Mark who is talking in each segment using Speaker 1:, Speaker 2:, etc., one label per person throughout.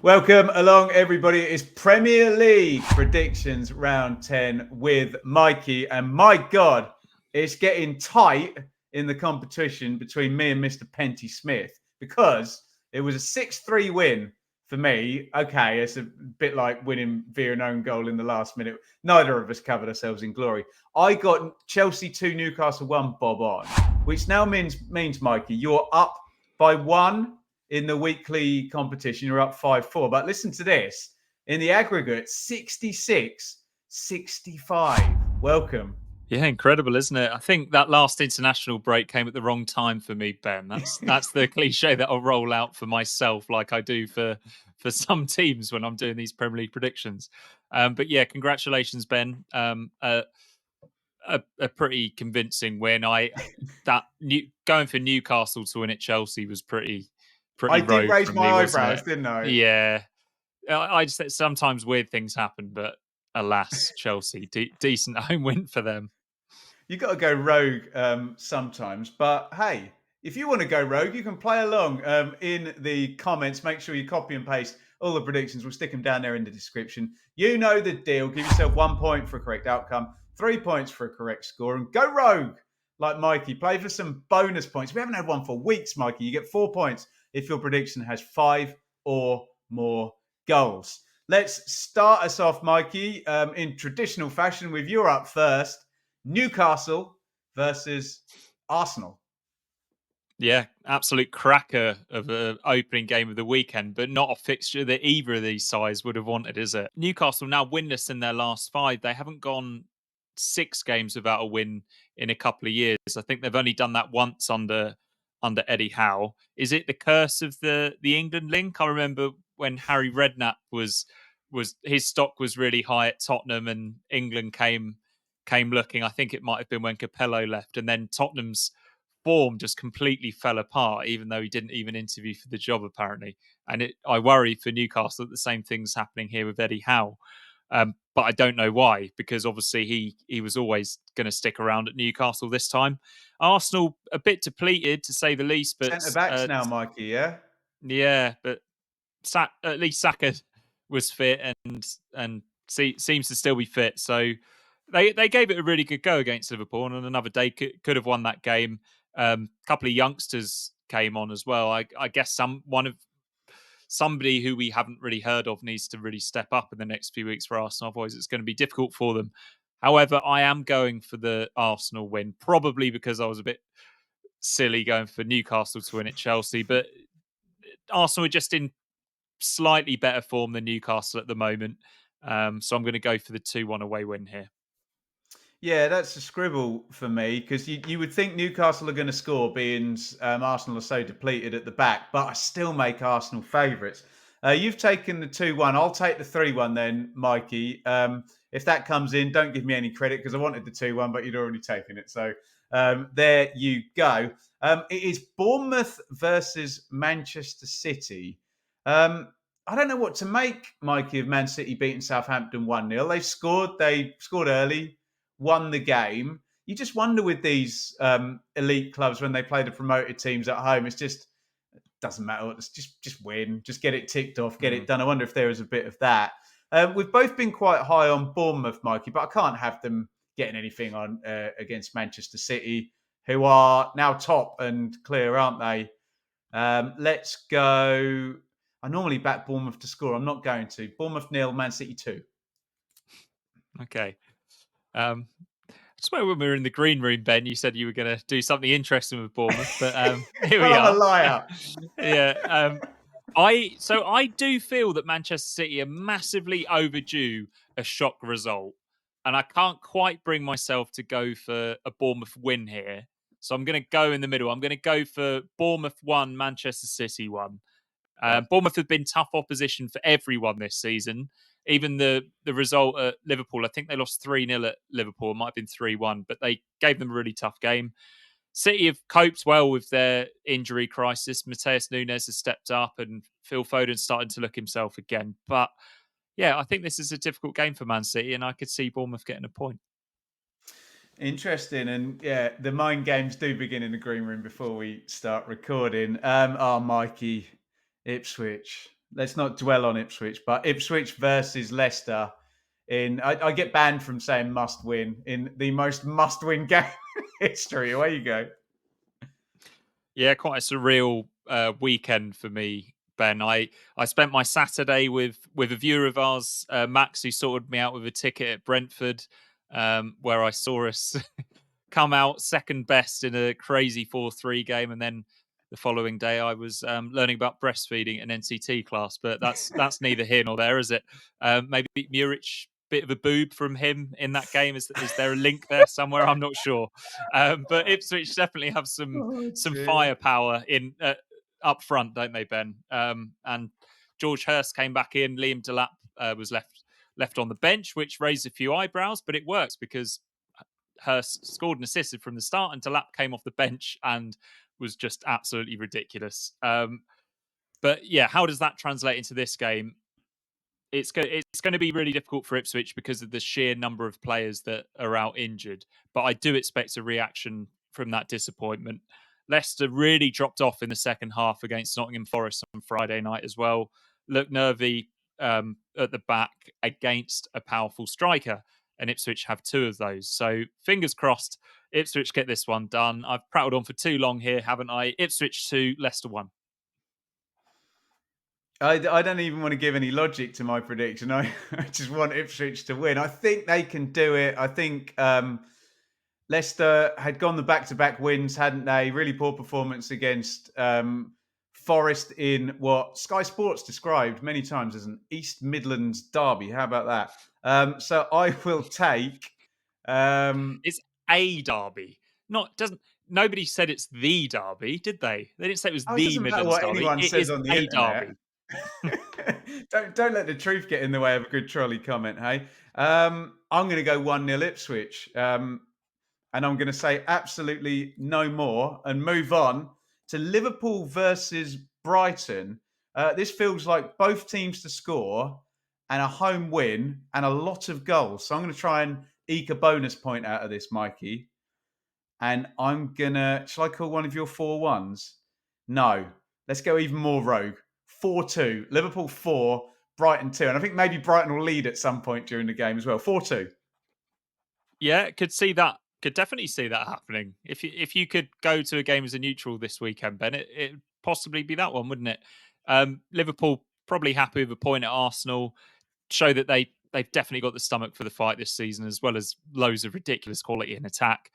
Speaker 1: Welcome along, everybody. It's Premier League predictions round 10 with Mikey. And my God, it's getting tight in the competition between me and Mr. Pentti-Smith because it was a 6-3 win for me. Okay, it's a bit like winning via an own goal in the last minute. Neither of us covered ourselves in glory. I got Chelsea 2, Newcastle 1, Bob on, which now means Mikey, you're up by one in the weekly competition. You're up 5-4. But listen to this. In the aggregate, 66-65. Welcome.
Speaker 2: Yeah, incredible, isn't it? I think that last international break came at the wrong time for me, Ben. That's the cliche that I'll roll out for myself, like I do for some teams when I'm doing these Premier League predictions. But yeah, congratulations, Ben. A pretty convincing win. Going for Newcastle to win at Chelsea was pretty
Speaker 1: I did
Speaker 2: rogue
Speaker 1: raise
Speaker 2: from
Speaker 1: my
Speaker 2: me, wasn't
Speaker 1: eyebrows,
Speaker 2: it?
Speaker 1: didn't I?
Speaker 2: Yeah, I just sometimes weird things happen, but alas, Chelsea decent home win for them.
Speaker 1: You got to go rogue sometimes. But hey, if you want to go rogue, you can play along in the comments. Make sure you copy and paste all the predictions. We'll stick them down there in the description. You know the deal. Give yourself 1 point for a correct outcome, 3 points for a correct score, and go rogue like Mikey. Play for some bonus points. We haven't had one for weeks, Mikey. You get 4 points if your prediction has 5 or more goals. Let's start us off, Mikey, in traditional fashion with you up first. Newcastle versus Arsenal.
Speaker 2: Yeah, absolute cracker of an opening game of the weekend, but not a fixture that either of these sides would have wanted, is it? Newcastle now winless in their last 5. They haven't gone 6 games without a win in a couple of years. I think they've only done that once under Eddie Howe. Is it the curse of the England link? I remember when Harry Redknapp was his stock was really high at Tottenham and England came looking. I think it might have been when Capello left, and then Tottenham's form just completely fell apart, even though he didn't even interview for the job, apparently. And I worry for Newcastle that the same thing's happening here with Eddie Howe. But I don't know why, because obviously he was always going to stick around at Newcastle this time. Arsenal a bit depleted, to say the least, but
Speaker 1: Centre backs now, Mikey, yeah?
Speaker 2: yeah, but at least Saka was fit and seems to still be fit. So they gave it a really good go against Liverpool, and on another day could have won that game. A couple of youngsters came on as well. I guess somebody who we haven't really heard of needs to really step up in the next few weeks for Arsenal. Otherwise, it's going to be difficult for them. However, I am going for the Arsenal win, probably because I was a bit silly going for Newcastle to win at Chelsea. But Arsenal are just in slightly better form than Newcastle at the moment. So I'm going to go for the 2-1 away win here.
Speaker 1: Yeah, that's a scribble for me because you would think Newcastle are going to score, being Arsenal are so depleted at the back, but I still make Arsenal favourites. You've taken the 2-1. I'll take the 3-1 then, Mikey. If that comes in, don't give me any credit because I wanted the 2-1, but you'd already taken it. So there you go. It is Bournemouth versus Manchester City. I don't know what to make, Mikey, of Man City beating Southampton 1-0. They scored early, won the game. You just wonder with these elite clubs when they play the promoted teams at home, it's just doesn't matter. It's just win, just get it ticked off, get it done. I wonder if there is a bit of that. We've both been quite high on Bournemouth, Mikey, but I can't have them getting anything on against Manchester City, who are now top and clear, aren't they? Let's go. I normally back Bournemouth to score. I'm not going to. Bournemouth 0, Man City 2.
Speaker 2: Okay. I swear when we were in the green room, Ben, you said you were going to do something interesting with Bournemouth, but here we
Speaker 1: I'm a
Speaker 2: are.
Speaker 1: liar.
Speaker 2: Yeah. I do feel that Manchester City are massively overdue a shock result, and I can't quite bring myself to go for a Bournemouth win here. So I'm going to go in the middle. I'm going to go for Bournemouth 1, Manchester City 1. Bournemouth have been tough opposition for everyone this season. Even the result at Liverpool, I think they lost 3-0 at Liverpool. It might have been 3-1, but they gave them a really tough game. City have coped well with their injury crisis. Mateus Nunes has stepped up and Phil Foden's starting to look himself again. But yeah, I think this is a difficult game for Man City, and I could see Bournemouth getting a point.
Speaker 1: Interesting. And yeah, the mind games do begin in the green room before we start recording. Mikey, Ipswich. let's not dwell on Ipswich, but Ipswich versus Leicester. I get banned from saying must win in the most must win game in history. Away you go.
Speaker 2: Yeah, quite a surreal weekend for me, Ben. I spent my Saturday with a viewer of ours, Max, who sorted me out with a ticket at Brentford, where I saw us come out second best in a crazy 4-3 game, and then the following day I was learning about breastfeeding at an NCT class. But that's neither here nor there, is it? Maybe Muric, bit of a boob from him in that game. Is there a link there somewhere? I'm not sure. But Ipswich definitely have
Speaker 1: Oh
Speaker 2: some
Speaker 1: dear.
Speaker 2: firepower in up front, don't they, Ben? And George Hurst came back in. Liam Delap was left on the bench, which raised a few eyebrows, but it works because Hurst scored and assisted from the start, and Delap came off the bench and was just absolutely ridiculous. But yeah, how does that translate into this game? It's going to be really difficult for Ipswich because of the sheer number of players that are out injured. But I do expect a reaction from that disappointment. Leicester really dropped off in the second half against Nottingham Forest on Friday night as well. Looked nervy at the back against a powerful striker, and Ipswich have two of those. So fingers crossed, Ipswich get this one done. I've prattled on for too long here, haven't I? Ipswich 2, Leicester 1.
Speaker 1: I don't even want to give any logic to my prediction. I just want Ipswich to win. I think they can do it. I think Leicester had gone the back-to-back wins, hadn't they? Really poor performance against Forest in what Sky Sports described many times as an East Midlands derby. How about that? So I will take.
Speaker 2: It's a derby. Not doesn't Nobody said it's the derby, did they? They didn't say it was
Speaker 1: Oh, it
Speaker 2: the
Speaker 1: doesn't matter
Speaker 2: Midlands
Speaker 1: what
Speaker 2: derby.
Speaker 1: anyone
Speaker 2: It
Speaker 1: says
Speaker 2: is
Speaker 1: on the
Speaker 2: a
Speaker 1: internet.
Speaker 2: derby.
Speaker 1: Don't let the truth get in the way of a good trolley comment, hey? I'm going to go 1-0 Ipswich. And I'm going to say absolutely no more and move on to Liverpool versus Brighton. This feels like both teams to score and a home win and a lot of goals. So I'm going to try and eke a bonus point out of this, Mikey. And I'm going to, shall I call one of your 4-1s? No. Let's go even more rogue. 4-2. Liverpool 4, Brighton 2. And I think maybe Brighton will lead at some point during the game as well. 4-2.
Speaker 2: Yeah, could see that. Could definitely see that happening. If you could go to a game as a neutral this weekend, Ben, it'd possibly be that one, wouldn't it? Liverpool probably happy with a point at Arsenal. Show that they've definitely got the stomach for the fight this season, as well as loads of ridiculous quality in attack.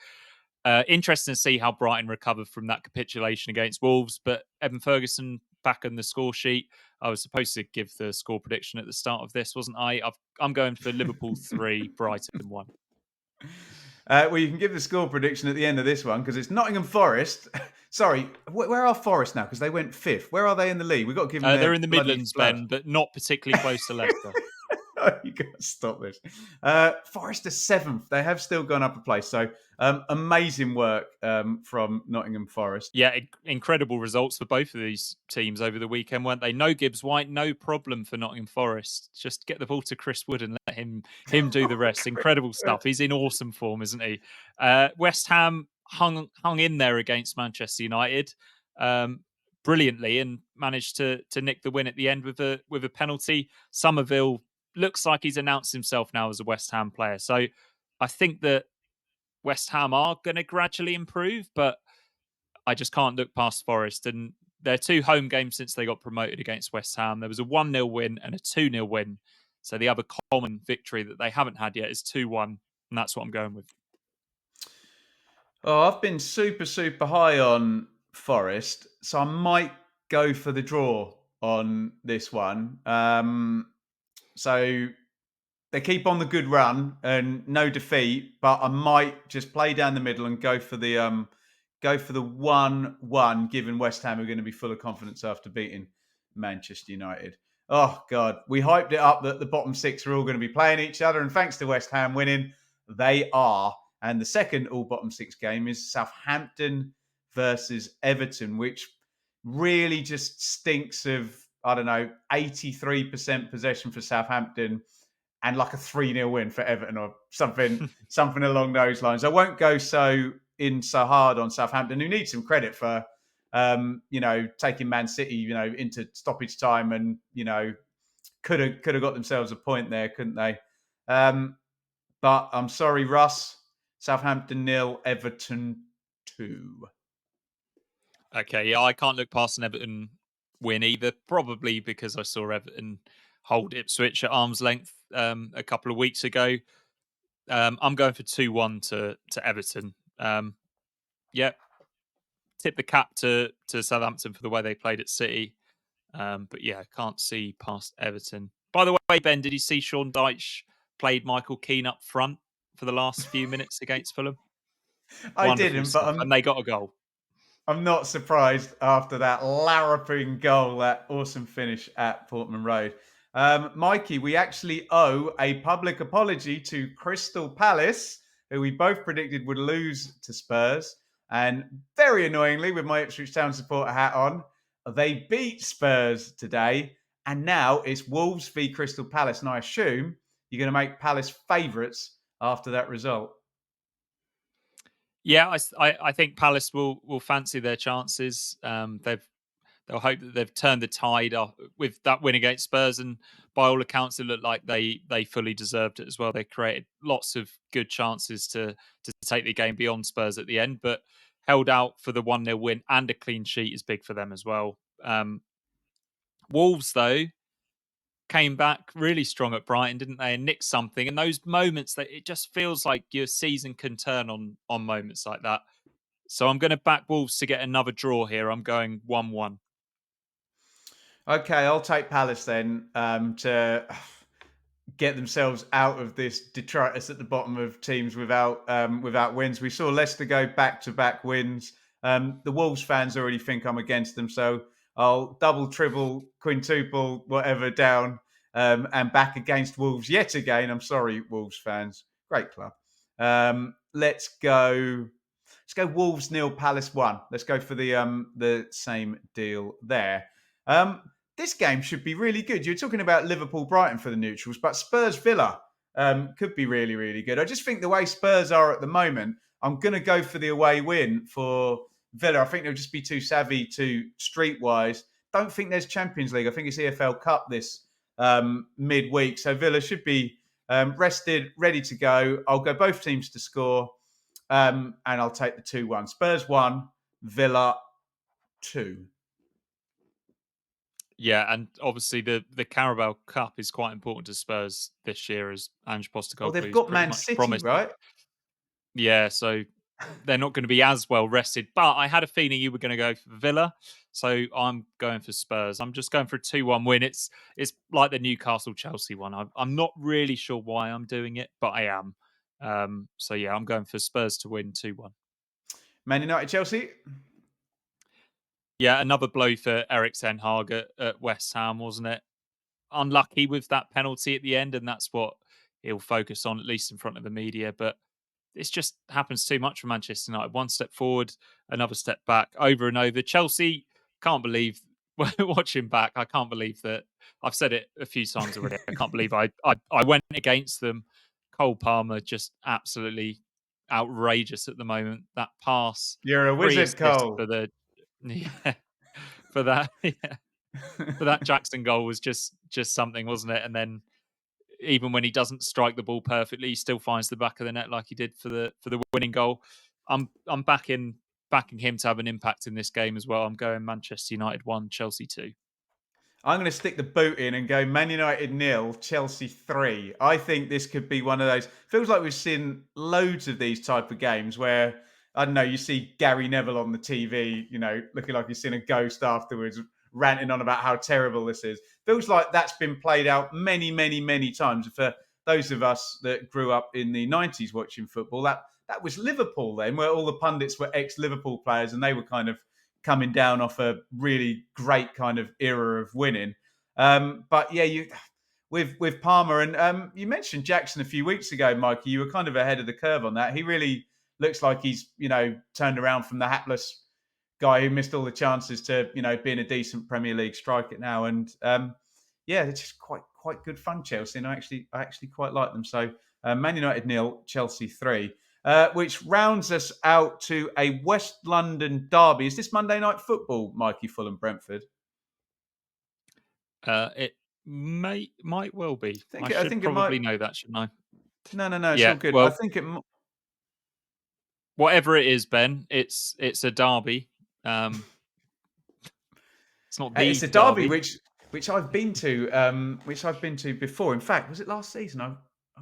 Speaker 2: Interesting to see how Brighton recovered from that capitulation against Wolves, but Evan Ferguson back on the score sheet. I was supposed to give the score prediction at the start of this, wasn't I? I'm going for Liverpool 3, Brighton 1.
Speaker 1: Well, you can give the score prediction at the end of this one because it's Nottingham Forest. Sorry, where are Forest now? Because they went fifth. Where are they in the league? We've got to give them
Speaker 2: They're
Speaker 1: their
Speaker 2: in the
Speaker 1: bloody
Speaker 2: Midlands,
Speaker 1: flowers.
Speaker 2: Ben, but not particularly close to Leicester.
Speaker 1: You got to stop this. Forest are seventh. They have still gone up a place. So amazing work from Nottingham Forest.
Speaker 2: Yeah, incredible results for both of these teams over the weekend, weren't they? No Gibbs White, no problem for Nottingham Forest. Just get the ball to Chris Wood and let him do the rest. Incredible stuff. He's in awesome form, isn't he? West Ham hung in there against Manchester United brilliantly and managed to nick the win at the end with a penalty. Somerville looks like he's announced himself now as a West Ham player. So I think that West Ham are going to gradually improve, but I just can't look past Forest. And their two home games since they got promoted against West Ham, there was a 1-0 win and a 2-0 win. So the other common victory that they haven't had yet is 2-1. And that's what I'm going with.
Speaker 1: Oh, I've been super, super high on Forest. So I might go for the draw on this one. So they keep on the good run and no defeat, but I might just play down the middle and go for the 1-1, given West Ham are going to be full of confidence after beating Manchester United. Oh God, we hyped it up that the bottom six are all going to be playing each other, and thanks to West Ham winning, they are. And the second all bottom six game is Southampton versus Everton, which really just stinks of, I don't know, 83% possession for Southampton and like a 3-0 win for Everton or something along those lines. I won't go so hard on Southampton, who need some credit for taking Man City, into stoppage time, and could have got themselves a point there, couldn't they? But I'm sorry, Russ. Southampton 0, Everton 2.
Speaker 2: Okay, yeah, I can't look past an Everton win either. Probably because I saw Everton hold Ipswich at arm's length a couple of weeks ago. I'm going for 2-1 to Everton. Yeah, tip the cap to Southampton for the way they played at City. But yeah, I can't see past Everton. By the way, Ben, did you see Sean Dyche played Michael Keane up front for the last few minutes against Fulham?
Speaker 1: I
Speaker 2: Wonderful
Speaker 1: didn't, but
Speaker 2: stuff. And they got a goal.
Speaker 1: I'm not surprised after that larruping goal, that awesome finish at Portman Road. Mikey, we actually owe a public apology to Crystal Palace, who we both predicted would lose to Spurs. And very annoyingly, with my Ipswich Town supporter hat on, they beat Spurs today. And now it's Wolves v Crystal Palace. And I assume you're going to make Palace favourites after that result.
Speaker 2: Yeah, I think Palace will fancy their chances. They'll hope that they've turned the tide off with that win against Spurs, and by all accounts, it looked like they fully deserved it as well. They created lots of good chances to take the game beyond Spurs at the end, but held out for the 1-0 win, and a clean sheet is big for them as well. Wolves, though, came back really strong at Brighton, didn't they? And nicked something. And those moments that it just feels like your season can turn on moments like that. So I'm going to back Wolves to get another draw here. I'm going 1-1.
Speaker 1: Okay, I'll take Palace then, to get themselves out of this detritus at the bottom of teams without wins. We saw Leicester go back to back wins. The Wolves fans already think I'm against them, so I'll double, triple, quintuple, whatever down, and back against Wolves yet again. I'm sorry, Wolves fans. Great club. Let's go. Let's go Wolves 0, Palace 1. Let's go for the same deal there. Um, this game should be really good. You're talking about Liverpool Brighton for the neutrals, but Spurs Villa could be really, really good. I just think the way Spurs are at the moment, I'm going to go for the away win for Villa. I think they'll just be too savvy, too streetwise. Don't think there's Champions League. I think it's EFL Cup this midweek. So Villa should be rested, ready to go. I'll go both teams to score, and I'll take the 2-1. Spurs 1, Villa 2.
Speaker 2: Yeah, and obviously the Carabao Cup is quite important to Spurs this year, as Ange
Speaker 1: Well, they've
Speaker 2: Postecoglou's
Speaker 1: got
Speaker 2: pretty
Speaker 1: Man
Speaker 2: much
Speaker 1: City,
Speaker 2: promised.
Speaker 1: right?
Speaker 2: Yeah, so they're not going to be as well rested. But I had a feeling you were going to go for Villa, so I'm going for Spurs. I'm just going for a 2-1 win. It's like the Newcastle Chelsea one. I'm not really sure why I'm doing it, but I am. So yeah, I'm going for Spurs to win 2-1.
Speaker 1: Man United, Chelsea.
Speaker 2: Yeah, another blow for Eric Ten Hag at West Ham, wasn't it? Unlucky with that penalty at the end, and that's what he'll focus on, at least in front of the media. But this just happens too much for Manchester United. One step forward, another step back, over and over. Chelsea, can't believe, watching back, I can't believe that. I've said it a few times already. I can't believe I went against them. Cole Palmer, just absolutely outrageous at the moment. That pass,
Speaker 1: You're a
Speaker 2: 3
Speaker 1: wizard,
Speaker 2: assists for
Speaker 1: Cole.
Speaker 2: the, yeah, for that, yeah, for that Jackson goal was just something, wasn't it? And then even when he doesn't strike the ball perfectly, he still finds the back of the net like he did for the winning goal. I'm backing him to have an impact in this game as well. I'm going Manchester United 1, Chelsea 2.
Speaker 1: I'm going to stick the boot in and go Man United 0, Chelsea 3. I think this could be one of those. Feels like we've seen loads of these type of games where, I don't know, you see Gary Neville on the TV, looking like he's seen a ghost afterwards, ranting on about how terrible this is. Feels like that's been played out many, many, many times. For those of us that grew up in the 90s watching football, that was Liverpool then, where all the pundits were ex-Liverpool players and they were kind of coming down off a really great kind of era of winning. But yeah, you with Palmer, and you mentioned Jackson a few weeks ago, Mikey. You were kind of ahead of the curve on that. He really looks like he's turned around from the hapless guy who missed all the chances to being a decent Premier League striker now. And yeah, it's just quite good fun, Chelsea. And I actually quite like them. So Man United 0, Chelsea 3. which rounds us out to a West London derby. Is this Monday Night Football, Mikey, Fulham, Brentford?
Speaker 2: It might well be. I
Speaker 1: I
Speaker 2: should
Speaker 1: think it might.
Speaker 2: probably know that, shouldn't I?
Speaker 1: No. It's all
Speaker 2: Yeah.
Speaker 1: good. I
Speaker 2: Well,
Speaker 1: think it.
Speaker 2: whatever it is, Ben, it's a derby. Um, it's not
Speaker 1: It's
Speaker 2: the
Speaker 1: a derby
Speaker 2: derby.
Speaker 1: which I've been to, before. In fact, was it last season? I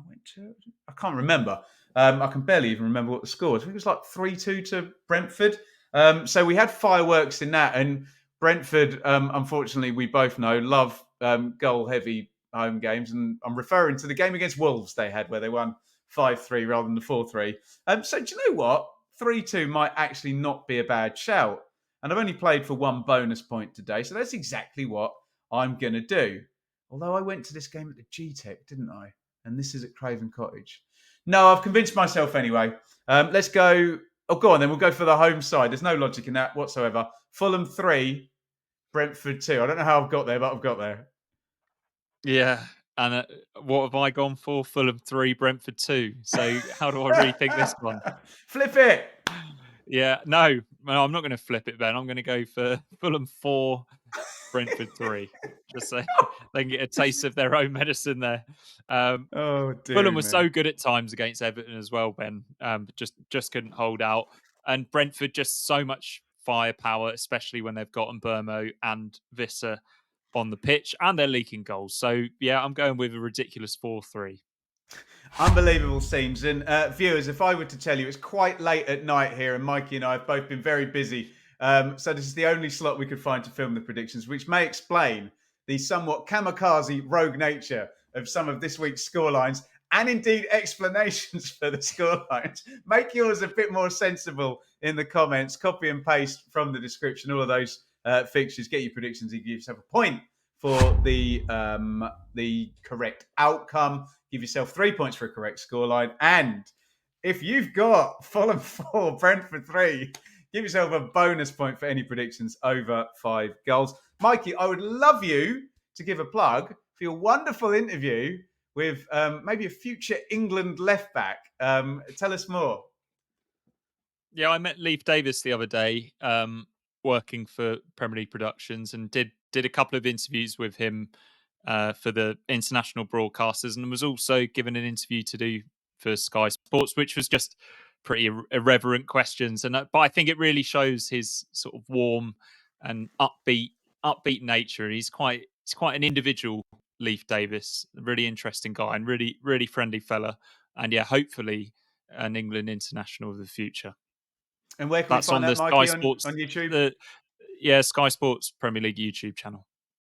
Speaker 1: went to. I can't remember. I can barely even remember what the score was. I think it was like 3-2 to Brentford. So we had fireworks in that, and Brentford, unfortunately, we both know love goal heavy home games, and I'm referring to the game against Wolves they had where they won 5-3 rather than the 4-3. So do you know what? 3-2 might actually not be a bad shout. And I've only played for one bonus point today, so that's exactly what I'm going to do. Although I went to this game at the G-Tech, didn't I? And this is at Craven Cottage. No, I've convinced myself anyway. Let's go. Oh, go on then. We'll go for the home side. There's no logic in that whatsoever. Fulham 3, Brentford 2. I don't know how I've got there, but I've got there.
Speaker 2: Yeah. And what have I gone for? Fulham 3, Brentford 2. So how do I rethink this one?
Speaker 1: Flip it.
Speaker 2: Yeah, no, I'm not going to flip it, Ben. I'm going to go for Fulham 4, Brentford 3. Just so they can get a taste of their own medicine there. Um,
Speaker 1: Oh,
Speaker 2: Fulham
Speaker 1: dearie
Speaker 2: was
Speaker 1: me.
Speaker 2: so good at times against Everton as well, Ben. But just couldn't hold out. And Brentford just so much firepower, especially when they've got Burmo and Visser on the pitch, and they're leaking goals. So yeah, I'm going with a ridiculous 4-3.
Speaker 1: Unbelievable scenes. And viewers, if I were to tell you, it's quite late at night here, and Mikey and I have both been very busy. So this is the only slot we could find to film the predictions, which may explain the somewhat kamikaze rogue nature of some of this week's scorelines and indeed explanations for the scorelines. Make yours a bit more sensible in the comments. Copy and paste from the description all of those fixtures. Get your predictions and give yourself a point for the correct outcome. Give yourself 3 points for a correct scoreline. And if you've got Fulham 4, Brentford 3, give yourself a bonus point for any predictions over 5 goals. Mikey, I would love you to give a plug for your wonderful interview with maybe a future England left back. Tell us more.
Speaker 2: Yeah, I met Leif Davis the other day, working for Premier League Productions, and did a couple of interviews with him for the international broadcasters, and was also given an interview to do for Sky Sports, which was just pretty irreverent questions. And but I think it really shows his sort of warm and upbeat nature. He's quite an individual, Leif Davis, a really interesting guy and really friendly fella. And yeah, hopefully an England international of the future.
Speaker 1: And where can we
Speaker 2: That's
Speaker 1: find
Speaker 2: on the
Speaker 1: that,
Speaker 2: Sky
Speaker 1: Mikey,
Speaker 2: Sports,
Speaker 1: on YouTube?
Speaker 2: Sky Sports Premier League YouTube channel.